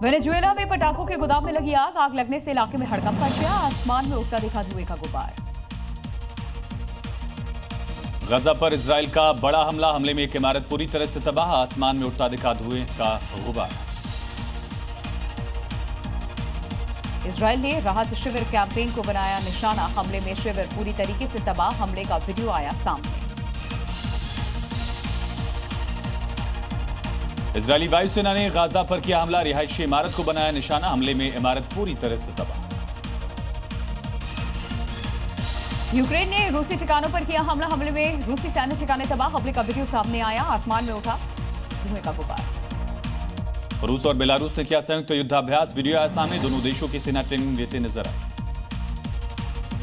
Venezuela में पटाखों के गोदाम में लगी आग। आग लगने से इलाके में हड़कंप मच गया। आसमान में उठता दिखा धुएं का गुब्बार। गजा पर इजराइल का बड़ा हमला। हमले में एक इमारत पूरी तरह से तबाह। आसमान में उठता दिखा धुएं का गुब्बार। इजराइल ने राहत शिविर कैंपेन को बनाया निशाना। हमले में शिविर पूरी तरीके से तबाह। हमले का वीडियो आया सामने। इजरायली वायुसेना ने गाजा पर किया हमला। रिहायशी इमारत को बनाया निशाना। हमले में इमारत पूरी तरह से तबाह। यूक्रेन ने रूसी ठिकानों पर किया हमला। हमले में रूसी सैन्य ठिकाने तबाह। हमले का वीडियो सामने आया। आसमान में उठा धुएं का गुब्बार। रूस और बेलारूस ने किया संयुक्त युद्धाभ्यास। वीडियो आया सामने। दोनों देशों की सेना ट्रेनिंग लेते नजर आए।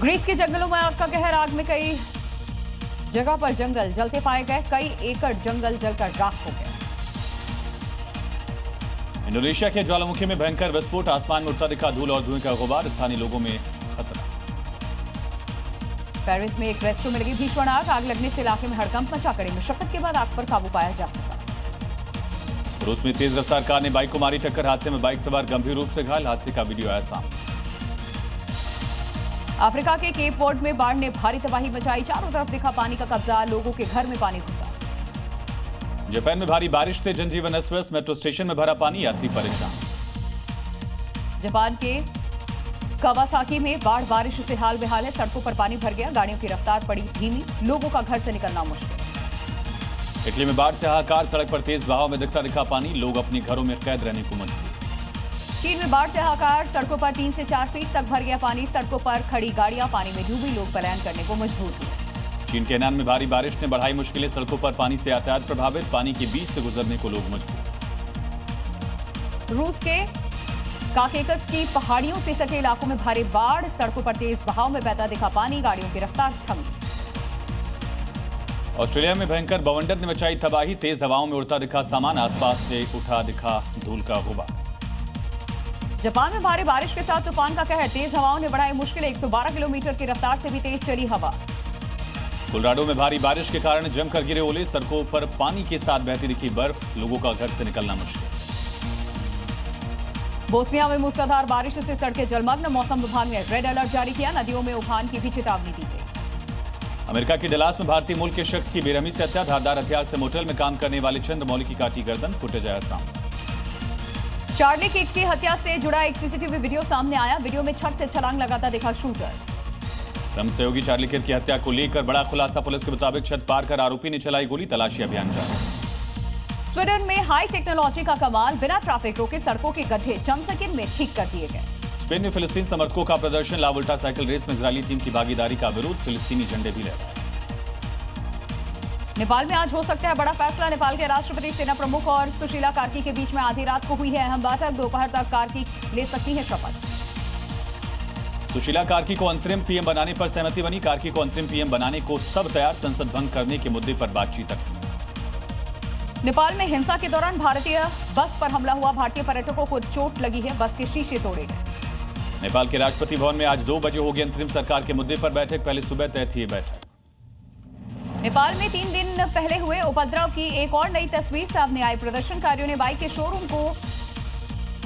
ग्रीस के जंगलों में आग का कहर। आग में कई जगह पर जंगल जलते पाए गए। कई एकड़ जंगल जलकर राख हो गए। इंडोनेशिया के ज्वालामुखी में भयंकर विस्फोट। आसमान में उठता दिखा धूल और धुएं का गुब्बार। स्थानीय लोगों में खतरा। पेरिस में एक रेस्टोरेंट में लगी भीषण आग। आग लगने से इलाके में हड़कंप मचा। कड़ी मशक्कत के बाद आग पर काबू पाया जा सका। रूस में तेज रफ्तार कार ने बाइक को मारी टक्कर। हादसे में बाइक सवार गंभीर रूप से घायल। हादसे का वीडियो आया सामने। अफ्रीका के केप वर्ड में बाढ़ ने भारी तबाही मचाई। चारों तरफ दिखा पानी का कब्जा। लोगों के घर में पानी घुसा। जापान में भारी बारिश से जनजीवन अस्त व्यस्त। मेट्रो स्टेशन में भरा पानी। यात्री परेशान। जापान के कावासाकी में बाढ़ बारिश से हाल बेहाल है। सड़कों पर पानी भर गया। गाड़ियों की रफ्तार पड़ी धीमी। लोगों का घर से निकलना मुश्किल। इटली में बाढ़ से हाहाकार। सड़क पर तेज बहाव में दिखता दिखा पानी। लोग अपने घरों में कैद रहने को मजबूर। चीन में बाढ़ से हाहाकार। सड़कों पर 3 से 4 फीट तक भर गया पानी। सड़कों पर खड़ी गाड़ियां पानी में डूबी। लोग पलायन करने को मजबूर हुए। चीन के हेनान में भारी बारिश ने बढ़ाई मुश्किलें। सड़कों पर पानी से यातायात प्रभावित। पानी के बीच से गुजरने को लोग मजबूर। रूस के काकेकस की पहाड़ियों से सटे इलाकों में भारी बाढ़। सड़कों पर तेज बहाव में बहता दिखा पानी। गाड़ियों की रफ्तार थमी। ऑस्ट्रेलिया में भयंकर बवंडर ने मचाई तबाही। तेज हवाओं में उड़ता दिखा सामान। आसपास से उठा दिखा धूल का गुब्बार। जापान में भारी बारिश के साथ तूफान का कहर। तेज हवाओं ने बढ़ाई मुश्किलें। 112 किलोमीटर की रफ्तार से भी तेज चली हवा। कोलोराडो में भारी बारिश के कारण जमकर गिरे ओले। सड़कों पर पानी के साथ बहती दिखी बर्फ। लोगों का घर से निकलना मुश्किल। बोस्निया में मूसलाधार बारिश से सड़कें जलमग्न। मौसम विभाग ने रेड अलर्ट जारी किया। नदियों में उफान की भी चेतावनी दी गई। अमेरिका के डलास में भारतीय मूल के शख्स की बेरहमी से हत्या। धारदार हथियार से मोटेल में काम करने वाले चंद्रमौली की काटी गर्दन। फुटेज आया सामने। चार्ली किर्क की हत्या से जुड़ा एक सीसीटीवी वीडियो सामने आया। वीडियो में छत से छलांग लगाता दिखा शूटर। ट्रंप सहयोगी चार्ली किर्क की हत्या को लेकर बड़ा खुलासा। पुलिस के मुताबिक छत पार कर आरोपी ने चलाई गोली। तलाशी अभियान जारी। स्वीडन में हाई टेक्नोलॉजी का कमाल। बिना ट्रैफिक रोके सड़कों के गड्ढे चंद सेकंड में ठीक कर दिए गए। स्पेन में फिलिस्तीन समर्थकों का प्रदर्शन। ला वुल्टा साइकिल रेस में इजरायली टीम की भागीदारी का विरोध। फिलिस्तीनी झंडे भी लहराए। नेपाल में आज हो सकता है बड़ा फैसला। नेपाल के राष्ट्रपति, सेना प्रमुख और सुशीला कार्की के बीच में आधी रात को हुई है अहम बैठक। दोपहर तक कार्की ले सकती है शपथ। सुशीला कार्की को अंतरिम पीएम बनाने पर सहमति बनी। कार्की को अंतरिम पीएम बनाने को सब तैयार। संसद भंग करने के मुद्दे पर बातचीत तक। नेपाल में हिंसा के दौरान भारतीय बस पर हमला हुआ। भारतीय पर्यटकों को चोट लगी है। बस के शीशे तोड़े गए। नेपाल के राष्ट्रपति भवन में आज 2 बजे होगी अंतरिम सरकार के मुद्दे पर बैठक। पहले सुबह तय थी बैठक। नेपाल में 3 दिन पहले हुए उपद्रव की एक और नई तस्वीर सामने आई। प्रदर्शनकारियों ने बाइक के शोरूम को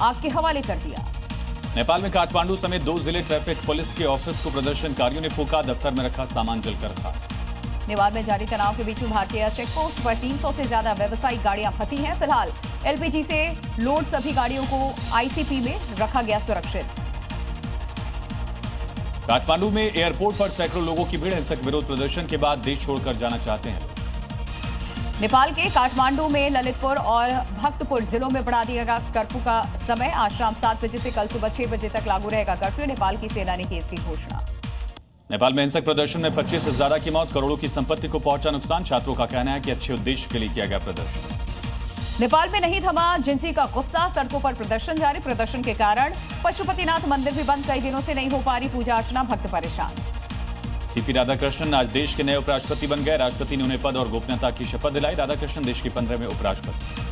आग के हवाले कर दिया। नेपाल में काठमांडू समेत 2 जिले ट्रैफिक पुलिस के ऑफिस को प्रदर्शनकारियों ने फूंका। दफ्तर में रखा सामान जलकर खाक। नेपाल में जारी तनाव के बीच में भारतीय चेकपोस्ट पर 300 से ज्यादा व्यावसायिक गाड़ियां फंसी हैं। फिलहाल एलपीजी से लोड सभी गाड़ियों को आईसीपी में रखा गया सुरक्षित। काठमांडू में एयरपोर्ट पर सैकड़ों लोगों की भीड़। हिंसक विरोध प्रदर्शन के बाद देश छोड़कर जाना चाहते हैं। नेपाल के काठमांडू में ललितपुर और भक्तपुर जिलों में बढ़ा दिया गया कर्फ्यू का समय। आज शाम 7 बजे से कल सुबह 6 बजे तक लागू रहेगा कर्फ्यू। नेपाल की सेना ने की इसकी घोषणा। नेपाल में हिंसक प्रदर्शन में 25 से ज्यादा की मौत। करोड़ों की संपत्ति को पहुंचा नुकसान। छात्रों का कहना है कि अच्छे उद्देश्य के लिए किया गया प्रदर्शन। नेपाल में नहीं थमा जिंसी का गुस्सा। सड़कों पर प्रदर्शन जारी। प्रदर्शन के कारण पशुपतिनाथ मंदिर भी बंद। कई दिनों से नहीं हो पा रही पूजा अर्चना। भक्त परेशान। सीपी राधाकृष्णन आज देश के नए उपराष्ट्रपति बन गए। राष्ट्रपति ने उन्हें पद और गोपनीयता की शपथ दिलाई। राधाकृष्णन देश के 15वें उपराष्ट्रपति।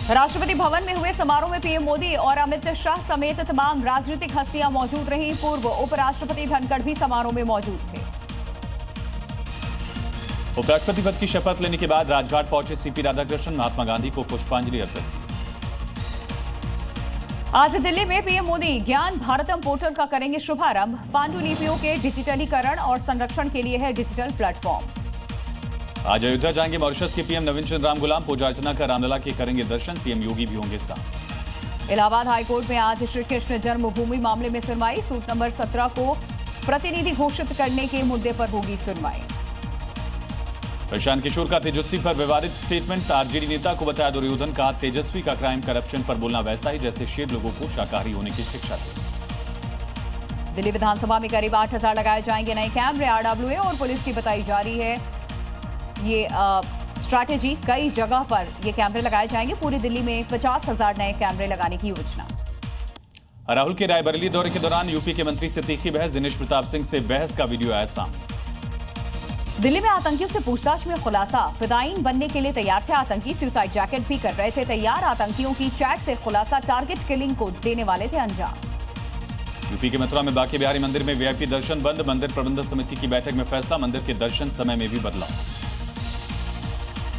राष्ट्रपति भवन में हुए समारोह में पीएम मोदी और अमित शाह समेत तमाम राजनीतिक हस्तियां मौजूद रहीं। पूर्व उपराष्ट्रपति धनखड़ भी समारोह में मौजूद थे। उपराष्ट्रपति पद की शपथ लेने के बाद राजघाट पहुंचे सीपी राधाकृष्णन। महात्मा गांधी को पुष्पांजलि अर्पित की। आज दिल्ली में पीएम मोदी ज्ञान भारतम पोर्टल का करेंगे शुभारंभ। पांडुलिपियों के डिजिटलीकरण और संरक्षण के लिए है डिजिटल प्लेटफॉर्म। आज अयोध्या जाएंगे मॉरिशस के पीएम नवीन चंद्र रामगुलाम। पूजा अर्चना कर रामलला के करेंगे दर्शन। सीएम योगी भी होंगे साथ। इलाहाबाद हाईकोर्ट में आज श्री कृष्ण जन्मभूमि मामले में सुनवाई। सूट नंबर 17 को प्रतिनिधि घोषित करने के मुद्दे पर होगी सुनवाई। प्रशांत किशोर का तेजस्वी पर विवादित स्टेटमेंट। आरजेडी नेता को बताया दुर्योधन का तेजस्वी का क्राइम करप्शन पर बोलना वैसा ही जैसे शेर लोगों को शाकाहारी होने की शिक्षा दी। दिल्ली विधानसभा में करीब 8,000 लगाए जाएंगे नए कैमरे। आरडब्ल्यूए और पुलिस की बताई जा रही है ये स्ट्रैटेजी। कई जगह पर ये कैमरे लगाए जाएंगे। पूरी दिल्ली में 50,000 नए कैमरे लगाने की योजना। राहुल के रायबरेली दौरे के दौरान यूपी के मंत्री से तीखी बहस। दिनेश प्रताप सिंह से बहस का वीडियो आया सामने। दिल्ली में आतंकियों से पूछताछ में खुलासा। फिदायीन बनने के लिए तैयार थे आतंकी। सुसाइड जैकेट भी कर रहे थे तैयार। आतंकियों की चैट से खुलासा। टारगेट किलिंग को देने वाले थे अंजाम। यूपी के मथुरा में बांके बिहारी मंदिर में वीआईपी दर्शन बंद। मंदिर प्रबंधक समिति की बैठक में फैसला। मंदिर के दर्शन समय में भी बदलाव।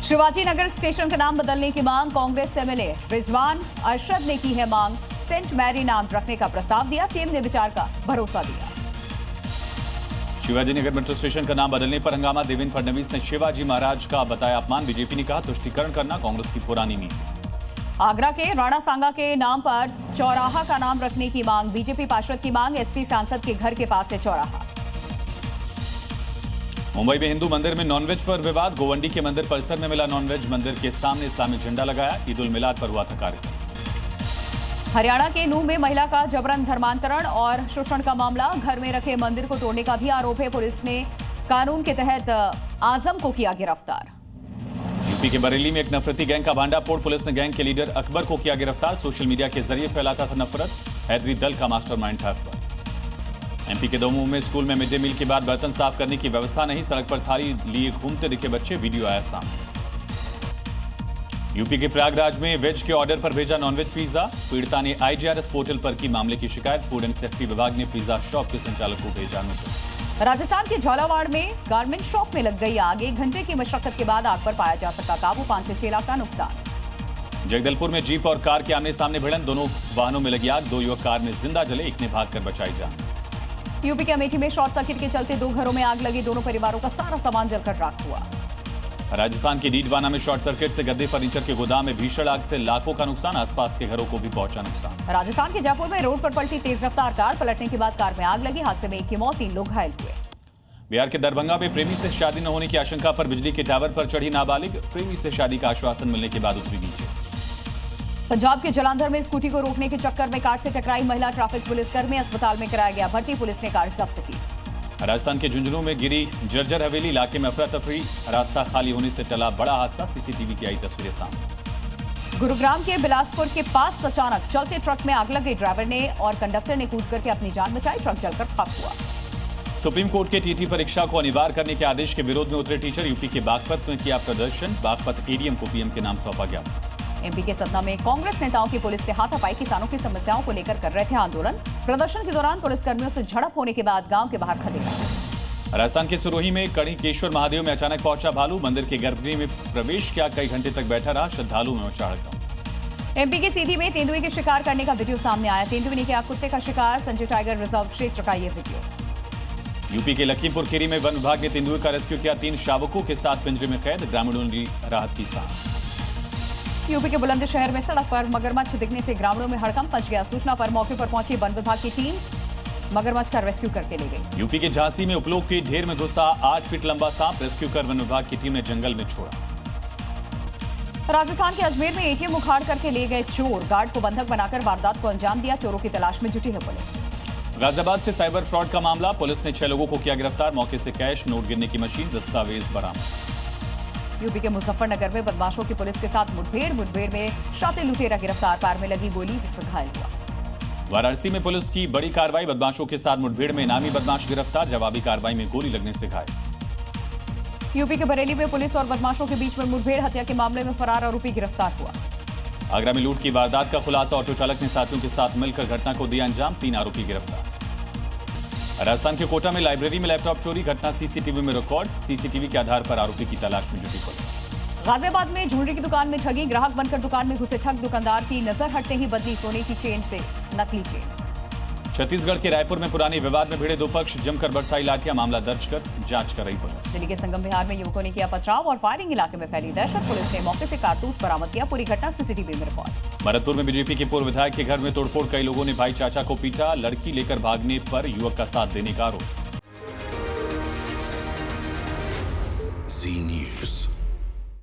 शिवाजी नगर स्टेशन का नाम बदलने की मांग। कांग्रेस से मिले रिजवान अरशद ने की है मांग। सेंट मैरी नाम रखने का प्रस्ताव दिया। सीएम ने विचार का भरोसा दिया। शिवाजी नगर मेट्रो स्टेशन का नाम बदलने पर हंगामा। देवेंद्र फडणवीस ने शिवाजी महाराज का बताया अपमान। बीजेपी ने कहा तुष्टीकरण करना कांग्रेस की पुरानी नीति। आगरा के राणा सांगा के नाम पर चौराहा का नाम रखने की मांग। बीजेपी पार्षद की मांग। एसपी सांसद के घर के पास है चौराहा। मुंबई में हिंदू मंदिर में नॉनवेज पर विवाद। गोवंडी के मंदिर परिसर में मिला नॉनवेज। मंदिर के सामने इस्लामी झंडा लगाया। ईद उल मिलाद पर हुआ था कार्यक्रम। हरियाणा के नूंह में महिला का जबरन धर्मांतरण और शोषण का मामला। घर में रखे मंदिर को तोड़ने का भी आरोप है। पुलिस ने कानून के तहत आजम को किया गिरफ्तार। यूपी के बरेली में एक नफरती गैंग का भांडाफोड़। पुलिस ने गैंग के लीडर अकबर को किया गिरफ्तार। सोशल मीडिया के जरिए फैलाता था नफरत। हैदरी दल का मास्टरमाइंड था अकबर। एमपी के दमोह में स्कूल में मिड डे मील के बाद बर्तन साफ करने की व्यवस्था नहीं। सड़क पर थाली लिए घूमते दिखे बच्चे। वीडियो आया सामने। यूपी के प्रयागराज में वेज के ऑर्डर पर भेजा नॉनवेज पिज्जा। पीड़िता ने आईजीआरएस पोर्टल पर की मामले की शिकायत। फूड एंड सेफ्टी विभाग ने पिज्जा शॉप के संचालक को भेजा नोटिस। राजस्थान के झालावाड़ में गारमेंट शॉप में लग गई आग। 1 घंटे की मशक्कत के बाद आग पर पाया जा सका काबू। 5 से 6 लाख का नुकसान। जगदलपुर में जीप और कार के आमने सामने भिड़ंत। दोनों वाहनों में लगी आग। 2 युवक कार में जिंदा जले। एक ने भागकर बचाई जान। यूपी के अमेठी में शॉर्ट सर्किट के चलते 2 घरों में आग लगी। दोनों परिवारों का सारा सामान जलकर राख हुआ। राजस्थान के डीडवाना में शॉर्ट सर्किट से गद्दे फर्नीचर के गोदाम में भीषण आग से लाखों का नुकसान। आसपास के घरों को भी पहुंचा नुकसान। राजस्थान के जयपुर में रोड पर पलटी तेज रफ्तार कार। पलटने के बाद कार में आग लगी। हादसे में एक की मौत, 3 लोग घायल हुए। बिहार के दरभंगा में प्रेमी से शादी न होने की आशंका पर बिजली के टावर पर चढ़ी नाबालिग। प्रेमी से शादी का आश्वासन मिलने के बाद उतरी नीचे। पंजाब के जलंधर में स्कूटी को रोकने के चक्कर में कार से टकराई महिला। ट्रैफिक पुलिसकर्मी अस्पताल में कराया गया भर्ती। पुलिस ने कार जब्त की। राजस्थान के झुंझुनू में गिरी जर्जर हवेली। इलाके में अफरा तफरी। रास्ता खाली होने से टला बड़ा हादसा। सीसीटीवी की आई तस्वीरें सामने। गुरुग्राम के बिलासपुर के पास अचानक चलते ट्रक में आग लग गई। ड्राइवर ने और कंडक्टर ने कूद करके अपनी जान बचाई। ट्रक जलकर खाक हुआ। सुप्रीम कोर्ट के टीटी परीक्षा को अनिवार्य करने के आदेश के विरोध में उतरे टीचर। यूपी के बागपत में किया प्रदर्शन। बागपत एडीएम को पीएम के नाम सौंपा गया। एमपी के सतना में कांग्रेस नेताओं की पुलिस से हाथापाई। किसानों की समस्याओं को लेकर कर रहे थे आंदोलन। प्रदर्शन के दौरान पुलिसकर्मियों से झड़प होने के बाद गांव के बाहर खदेड़ा। राजस्थान के सिरोही में कणिकेश्वर महादेव में अचानक पहुंचा भालू। मंदिर के गर्भगृह में प्रवेश किया। कई घंटे तक बैठा रहा। श्रद्धालु में मचा हड़कंप। एमपी के सीधी में तेंदुए के शिकार करने का वीडियो सामने आया। तेंदुए ने किया कुत्ते का शिकार। संजय टाइगर रिजर्व क्षेत्र का यह वीडियो। यूपी के लखीमपुर खीरी में वन विभाग ने तेंदुए का रेस्क्यू किया। 3 शावकों के साथ पिंजरे में कैद। ग्रामीणों ने ली राहत की सांस। यूपी के बुलंदशहर में सड़क पर मगरमच्छ दिखने से ग्रामीणों में हड़कंप मच गया। सूचना पर मौके पर पहुंची वन विभाग की टीम। मगरमच्छ का रेस्क्यू करके ले गई। यूपी के झांसी में उपलोक के ढेर में घुसा 8 फीट लंबा सांप। रेस्क्यू कर वन विभाग की टीम ने जंगल में छोड़ा। राजस्थान के अजमेर में एटीएम उखाड़ करके ले गए चोर। गार्ड को बंधक बनाकर वारदात को अंजाम दिया। चोरों की तलाश में जुटी है पुलिस। गाजियाबाद से साइबर फ्रॉड का मामला। पुलिस ने 6 लोगों को किया गिरफ्तार। मौके से कैश, नोट गिनने की मशीन, दस्तावेज बरामद। यूपी के मुजफ्फरनगर में बदमाशों की पुलिस के साथ मुठभेड़ में शातिर लुटेरा गिरफ्तार। पैर में लगी गोली जिससे घायल हुआ। वाराणसी में पुलिस की बड़ी कार्रवाई। बदमाशों के साथ मुठभेड़ में इनामी बदमाश गिरफ्तार। जवाबी कार्रवाई में गोली लगने से घायल। यूपी के बरेली में पुलिस और बदमाशों के बीच में मुठभेड़। हत्या के मामले में फरार आरोपी गिरफ्तार हुआ। आगरा में लूट की वारदात का खुलासा। ऑटो चालक ने साथियों के साथ मिलकर घटना को दिया अंजाम। 3 आरोपी गिरफ्तार। राजस्थान के कोटा में लाइब्रेरी में लैपटॉप चोरी। घटना सीसीटीवी में रिकॉर्ड। सीसीटीवी के आधार पर आरोपी की तलाश में जुटी पुलिस। गाजियाबाद में ज्वेलरी की दुकान में ठगी, ग्राहक बनकर दुकान में घुसे ठग, दुकानदार की नजर हटते ही बदली सोने की चेन से नकली चेन। छत्तीसगढ़ के रायपुर में पुरानी विवाद में भिड़े दो पक्ष, जमकर बरसाई लाठियां, मामला दर्ज कर जांच कर रही पुलिस। दिल्ली के संगम विहार में युवकों ने किया पथराव और फायरिंग, इलाके में फैली दहशत। पुलिस ने मौके से कारतूस बरामद किया, पूरी घटना सीसीटीवी में रिकॉर्ड। भरतपुर में बीजेपी के पूर्व विधायक के घर में तोड़फोड़, कई लोगों ने भाई चाचा को पीटा, लड़की लेकर भागने पर युवक का साथ देने का आरोप। जी न्यूज़।